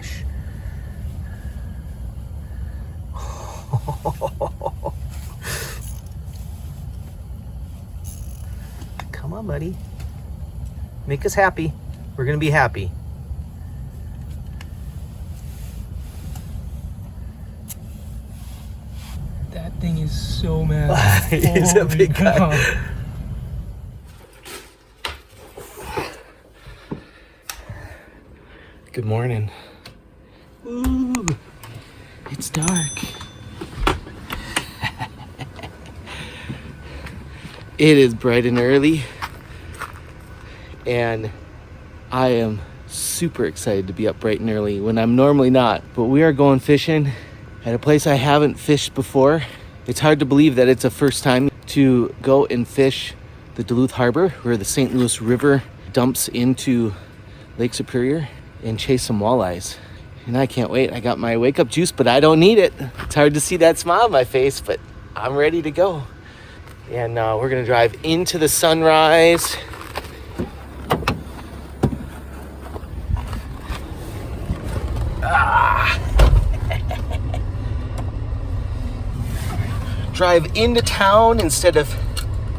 fish. Come on, buddy. Make us happy. We're gonna be happy. That thing is so mad. He's a big guy. Good morning. Ooh, it's dark. It is bright and early, and I am super excited to be up bright and early when I'm normally not. But we are going fishing at a place I haven't fished before. It's hard to believe that it's a first time to go and fish the Duluth Harbor, where the St. Louis River dumps into Lake Superior, and chase some walleyes. And I can't wait. I got my wake up juice, but I don't need it. It's hard to see that smile on my face, but I'm ready to go. And we're gonna drive into the sunrise. Drive into town instead of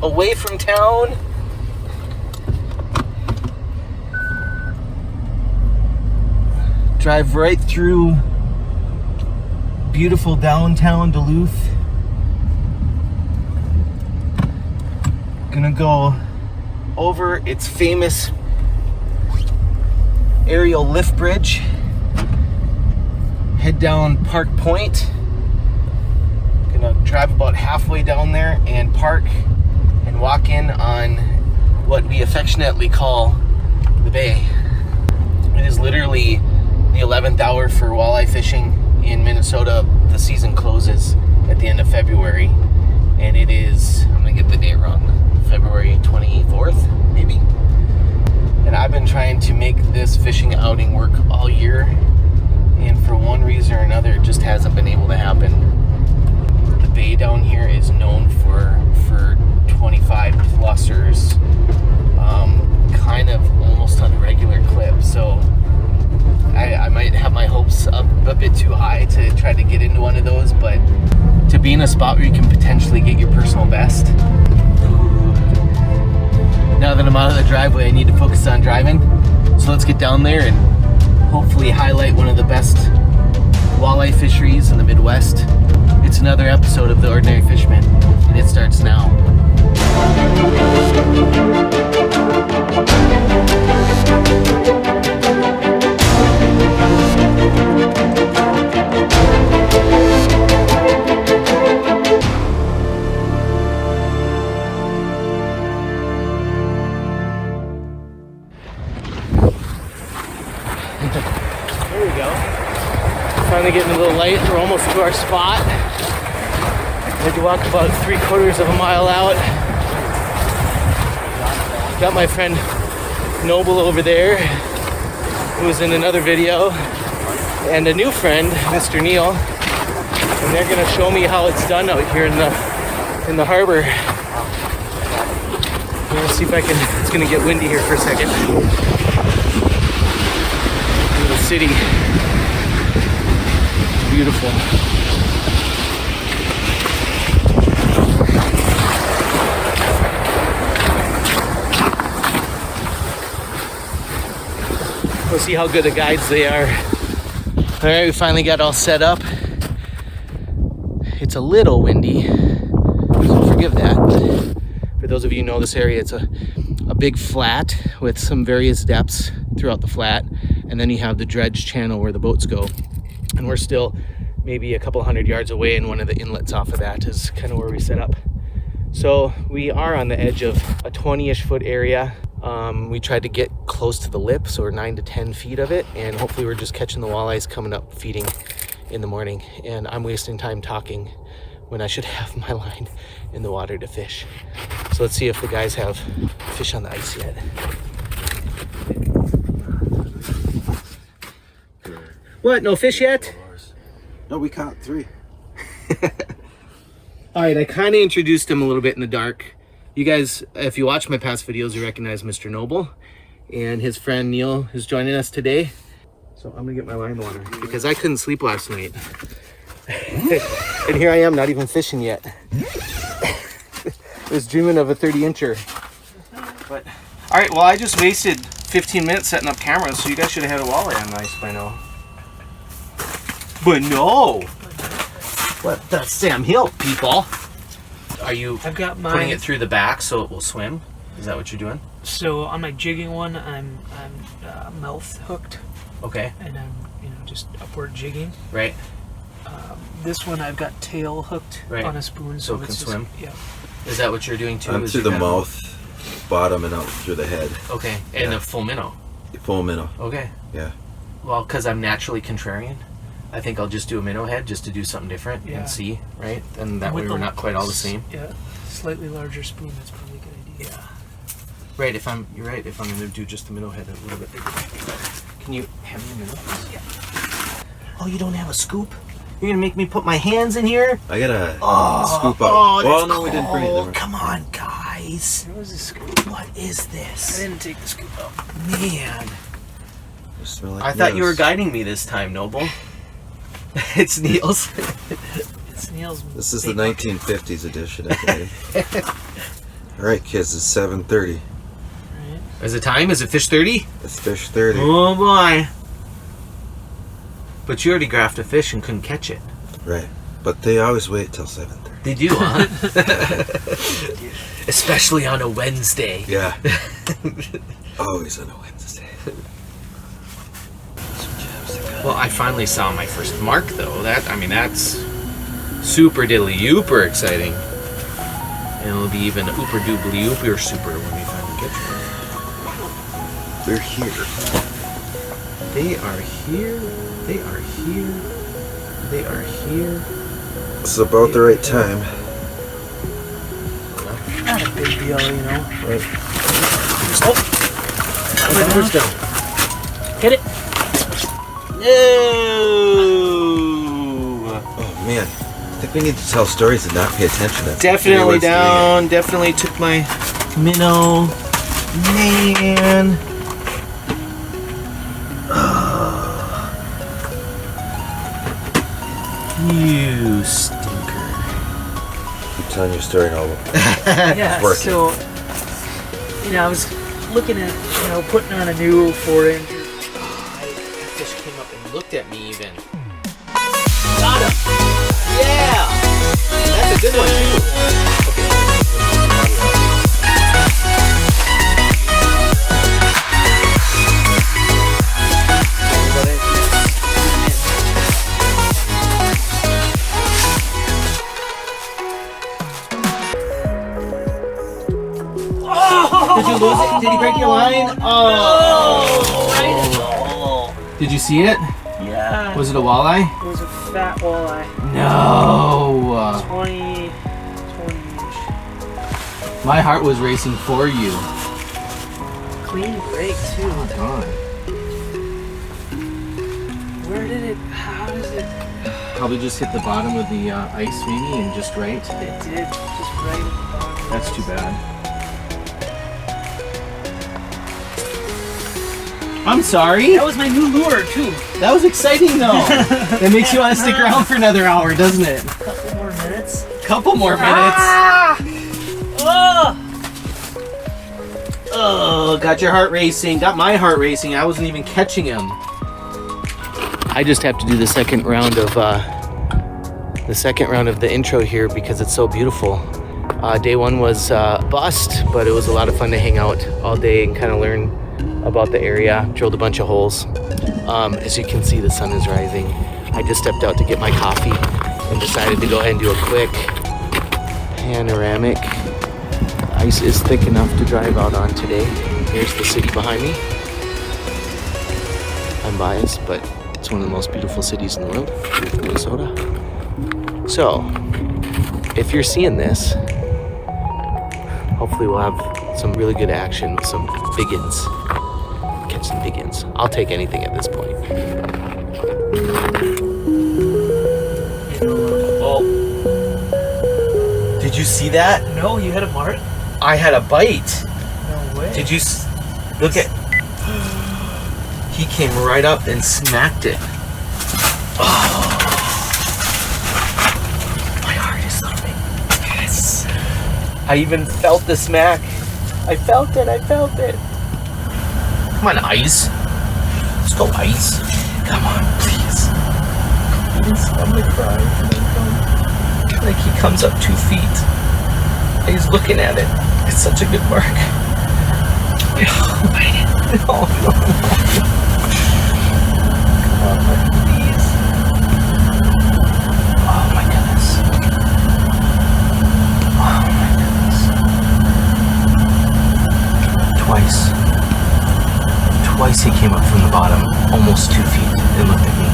away from town. Drive right through beautiful downtown Duluth. Gonna go over its famous aerial lift bridge. Head down Park Point. Gonna drive about halfway down there and park and walk in on what we affectionately call the bay. It is literally the 11th hour for walleye fishing in Minnesota. The season closes at the end of February, and it is, I'm gonna get the date wrong, February 24th, maybe. And I've been trying to make this fishing outing work all year, and for one reason or another, it just hasn't been able to happen. The bay down here is known for 25 clusters, kind of almost on a regular clip. So I might have my hopes up a bit too high to try to get into one of those, but to be in a spot where you can potentially get your personal best. Now that I'm out of the driveway, I need to focus on driving. So let's get down there and hopefully highlight one of the best walleye fisheries in the Midwest. It's another episode of The Ordinary Fisherman, and it starts now. There we go. Finally getting a little light. We're almost to our spot. I had to walk about 3/4 of a mile out. Got my friend Noble over there, who was in another video, and a new friend, Mr. Neil, and they're gonna show me how it's done out here in the harbor. I'm gonna see if I can. It's gonna get windy here for a second. The city, beautiful. We'll see how good of guides they are. All right, we finally got all set up. It's a little windy, so forgive that. For those of you who know this area, it's a big flat with some various depths throughout the flat, and then you have the dredge channel where the boats go, and we're still maybe a couple hundred yards away, and one of the inlets off of that is kind of where we set up. So we are on the edge of a 20-ish foot area. We tried to get close to the lip, so we're 9 to 10 feet of it, and hopefully we're just catching the walleyes coming up feeding in the morning. And I'm wasting time talking when I should have my line in the water to fish. So let's see if the guys have fish on the ice yet. What, no fish yet? No, we caught 3. All right, I kind of introduced him a little bit in the dark. You guys, if you watch my past videos, you recognize Mr. Noble, and his friend Neil is joining us today. So I'm gonna get my line water because I couldn't sleep last night. And here I am, not even fishing yet. I was dreaming of a 30-incher. But all right, well, I just wasted 15 minutes setting up cameras, so you guys should have had a walleye on ice by now. But no. What the Sam Hill, people? Are you I've got putting mine. it through the back so it will swim? Is that what you're doing? So on my jigging one, I'm mouth hooked, Okay. and I'm just upward jigging. Right. This one I've got tail hooked Right. on a spoon, So so it can it's just, swim? Yeah. Is that what you're doing too? I'm Is through you the kind of- mouth, bottom, and out through the head. Okay, and Yeah. a full minnow. Full minnow. Okay. Yeah. Well, because I'm naturally contrarian, I think I'll just do a minnow head just to do something different Yeah. and see, right? And that With way we're the- not quite all the same. Yeah. Slightly larger spoon. That's probably a good idea. Yeah. Right. You're right. If I'm going to do just the minnow head a little bit bigger. Can you hand me a minnow? Yeah. Oh, you don't have a scoop? You're gonna make me put my hands in here? I gotta scoop Oh, up. Well, that's no, we didn't bring it. cold. Never. Come on, guys. There was a scoop. What is I this? didn't take the scoop out. Man. They smell like I thought you were minnows. guiding me this time, Noble. It's Niels. It's Neil's. This is the big 1950s edition, I believe. All right, kids, it's 7:30. Right. Is it time? Is it fish 30? It's fish 30. Oh boy. But you already graphed a fish and couldn't catch it. Right. But they always wait till 7:30. They do, huh? Especially on a Wednesday. Yeah. Always on a Wednesday. Well, I finally saw my first mark, though. That's super diddly ooper exciting. And it'll be even ooper doobly ooper super when we finally get to it. They're here. They are here. They are here. They are here. It's about the right time. Not a big deal, Right. Oh! My door's down. Hit it. No! Oh, man. I think we need to tell stories and not pay attention. That's Definitely what's doing down. Definitely took my minnow. Man. You stinker. it. Keep telling your story, Noble. Yeah. Working. So, I was looking at putting on a new 4-inch. That fish came up and looked at me even. Got him! Yeah! That's a good one too. Did you lose it? Did he break your line? Oh! Did you see it? Yeah. Was it a walleye? It was a fat walleye. No! 20 inch. My heart was racing for you. Clean break too. God. Where did it? How does it? Probably just hit the bottom of the ice maybe and just right. It did. Just right at the bottom. That's too bad. I'm sorry. That was my new lure too. That was exciting though. It makes you want to stick around for another hour, doesn't it? Couple more minutes. Couple more minutes. Ah! Oh! Oh, got your heart racing. Got my heart racing. I wasn't even catching him. I just have to do the second round of the intro here because it's so beautiful. Day one was bust, but it was a lot of fun to hang out all day and kind of learn about the area. Drilled a bunch of holes. As you can see, the sun is rising. I just stepped out to get my coffee and decided to go ahead and do a quick panoramic. Ice is thick enough to drive out on today. Here's the city behind me. I'm biased, but it's one of the most beautiful cities in the world, Minnesota. So, if you're seeing this, hopefully we'll have some really good action with some biggins. Catch some biggins. I'll take anything at this point. Oh. Did you see that? No, you had a mark? I had a bite. No way. Did you look at? He came right up and smacked it. Oh. My heart is thumping. Yes. I even felt the smack. I felt it. Come on, Ice. Let's go, Ice. Come on, please. I'm gonna cry. Like he comes up 2 feet. And he's looking at it. It's such a good mark. Bite it. No. Come on, please. Oh my goodness. Twice he came up from the bottom, almost 2 feet, and looked at me.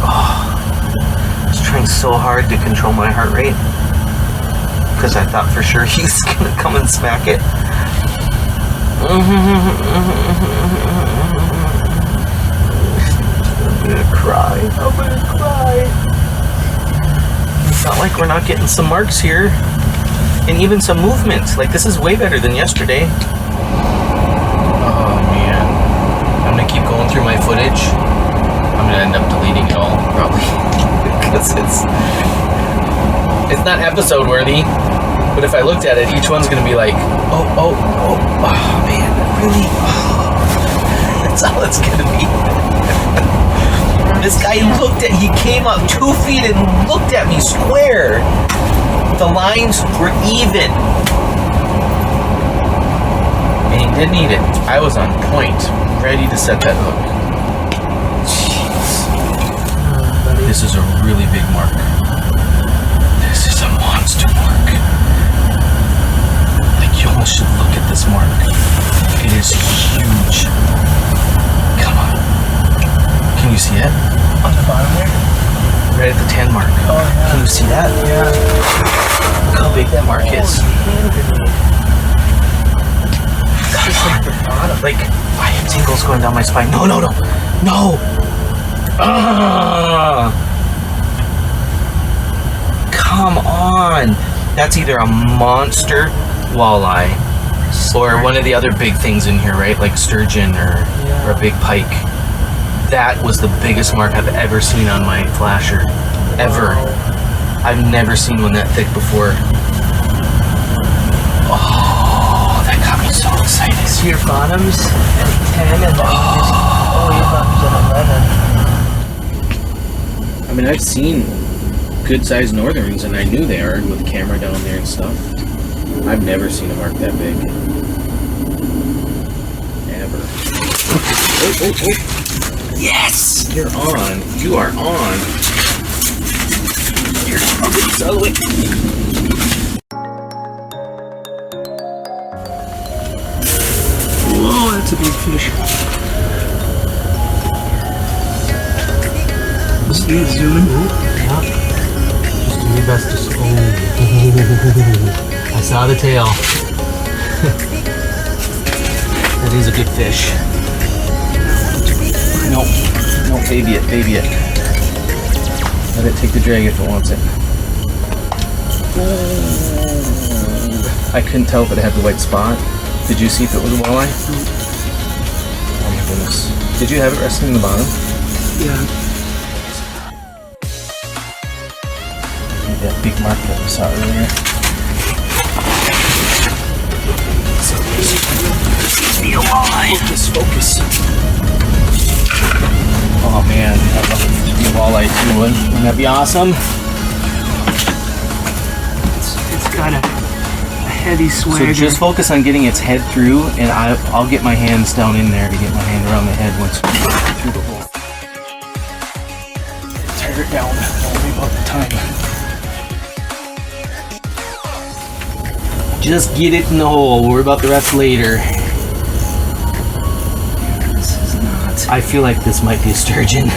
I was trying so hard to control my heart rate because I thought for sure he was gonna come and smack it. I'm gonna cry. It's not like we're not getting some marks here, and even some movement. Like, this is way better than yesterday. Oh man, I'm gonna keep going through my footage. I'm gonna end up deleting it all, probably, because it's not episode worthy. But if I looked at it, each one's gonna be like, oh man, really? Oh, that's all it's gonna be. This guy he came up 2 feet and looked at me square. The lines were even. And he didn't eat it. I was on point, ready to set that hook. Jeez. This is a really big mark. This is a monster mark. Like, you almost should look at this mark. It is huge. Come on. Can you see it? On the bottom there? Right at the 10 mark. Oh, yeah. Can you see that? Yeah. Look how big that mark is. Come on. Like, I have tingles going down my spine. No. Come on. That's either a monster walleye or one of the other big things in here, right? Like sturgeon or a big pike. That was the biggest mark I've ever seen on my flasher. Ever. I've never seen one that thick before. Oh, that got me so excited. So your bottom's at 10 and then your bottom's at 11. I mean, I've seen good-sized northerns, and I knew they are with the camera down there and stuff. I've never seen a mark that big. Ever. Oh. Yes! You're on. You are on. You're all the way. Whoa, that's a big fish. Zoom in. Yeah. Just do your best to... Oh. I saw the tail. That is a good fish. No, baby it. Let it take the drag if it wants it. I couldn't tell if it had the white spot. Did you see if it was a walleye? Oh my goodness. Did you have it resting in the bottom? Yeah. That big mark that we saw earlier. Be a walleye. Focus. Oh man, I'd love it to be a walleye too. Wouldn't that be awesome? It's got a heavy swagger. So just focus on getting its head through, and I'll get my hands down in there to get my hand around the head once we get through the hole. Tear it down. Don't worry about the time. Just get it in the hole. We'll worry about the rest later. This is not. I feel like this might be a sturgeon.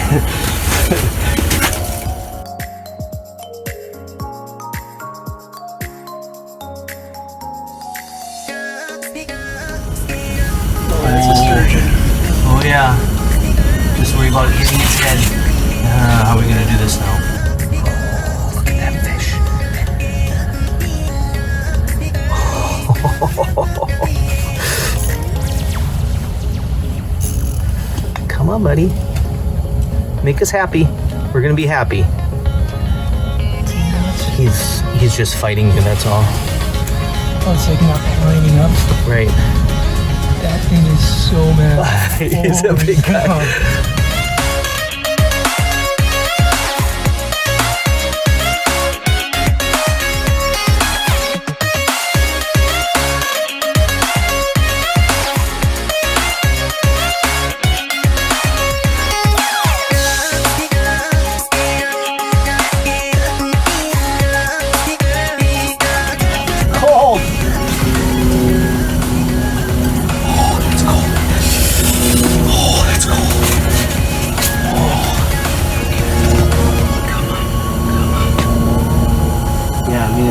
Oh yeah. Just worry about hitting its head. How are we gonna do this now? Oh, look at that fish. on, buddy. Make us happy. We're gonna be happy. He's just fighting you, that's all. Oh, it's like not lining up. Right. That thing is so bad. He's a big guy.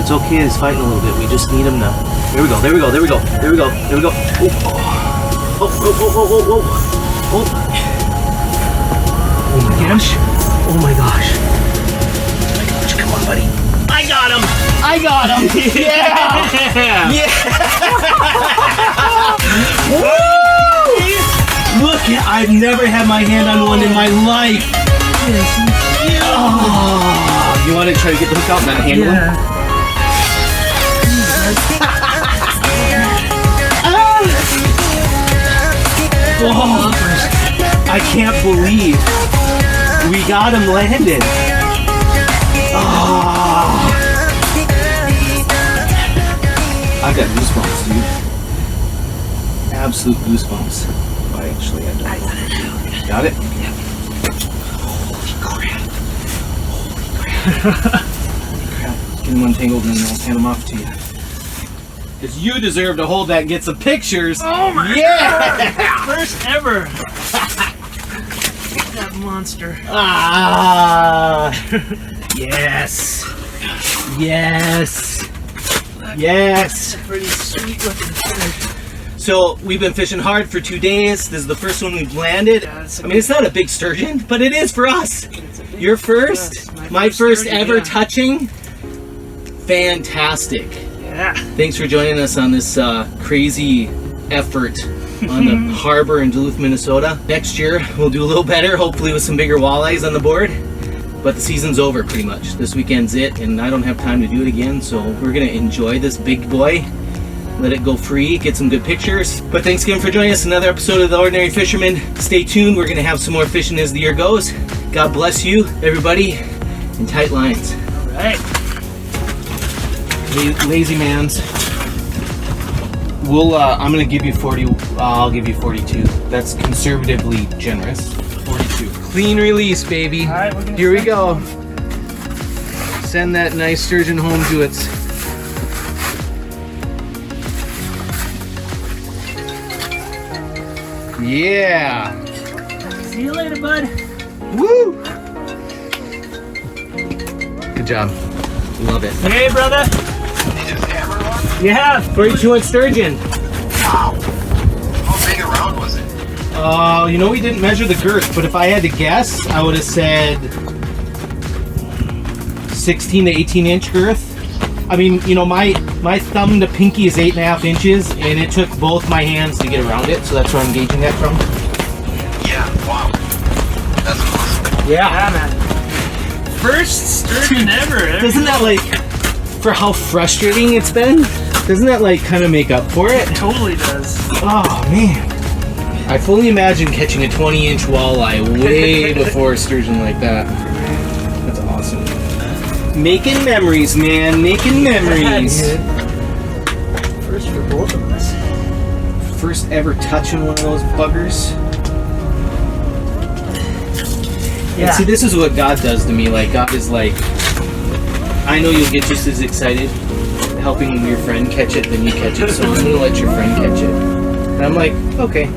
It's okay, he's fighting a little bit. We just need him to. There we go, there we go, there we go, there we go, there we go. Oh, oh, oh, oh, oh, oh, oh. Oh my gosh. Oh my gosh. Oh my gosh, come on, buddy. I got him! I got him! Yeah! Yeah! Woo! Look, I've never had my hand on one in my life. Oh, you want to try to get the hook out and not handle him? Oh, I can't believe we got him landed. Oh. I've got goosebumps, dude. Absolute goosebumps. Oh, actually, I don't. Got it? Yeah. Holy crap. Holy crap. Holy crap. Get him untangled and I'll hand him off to you. Because you deserve to hold that and get some pictures. Oh my God! First ever. That monster. Ah! Yes. Yes. Yes. That's a pretty sweet looking fish. So we've been fishing hard for 2 days. This is the first one we've landed. Yeah, I mean, it's not a big sturgeon, but it is for us. Your first, my first sturgeon, ever yeah. touching. Fantastic. Yeah. Thanks for joining us on this crazy effort on the harbor in Duluth, Minnesota. Next year, we'll do a little better, hopefully with some bigger walleyes on the board. But the season's over pretty much. This weekend's it, and I don't have time to do it again, so we're gonna enjoy this big boy. Let it go free, get some good pictures. But thanks again for joining us in another episode of The Ordinary Fisherman. Stay tuned, we're gonna have some more fishing as the year goes. God bless you, everybody, and tight lines. All right. Lazy mans. We'll. I'm gonna give you 40. I'll give you 42. That's conservatively generous. 42. Clean release, baby. All right, we're gonna Here we send go. it home. Send that nice sturgeon home to its. Yeah. See you later, bud. Woo. Good job. Love it. Hey, brother. Yeah, 42-inch sturgeon. Wow. How big around was it? You know, we didn't measure the girth, but if I had to guess, I would have said 16 to 18-inch girth. I mean, you know, my thumb to pinky is 8.5 inches, and it took both my hands to get around it, so that's where I'm gauging that from. Yeah, wow. That's awesome. yeah, man. First sturgeon ever. Doesn't that, like, for how frustrating it's been, doesn't that, like, kind of make up for it? Totally does. Oh, man. I fully imagine catching a 20-inch walleye way before a sturgeon like that. That's awesome. Making memories, man. Making memories. First for both of us. First ever touching one of those buggers. Yeah. And see, this is what God does to me. Like, God is like, I know you'll get just as excited helping your friend catch it than you catch it, so I'm gonna let your friend catch it. And I'm like, okay.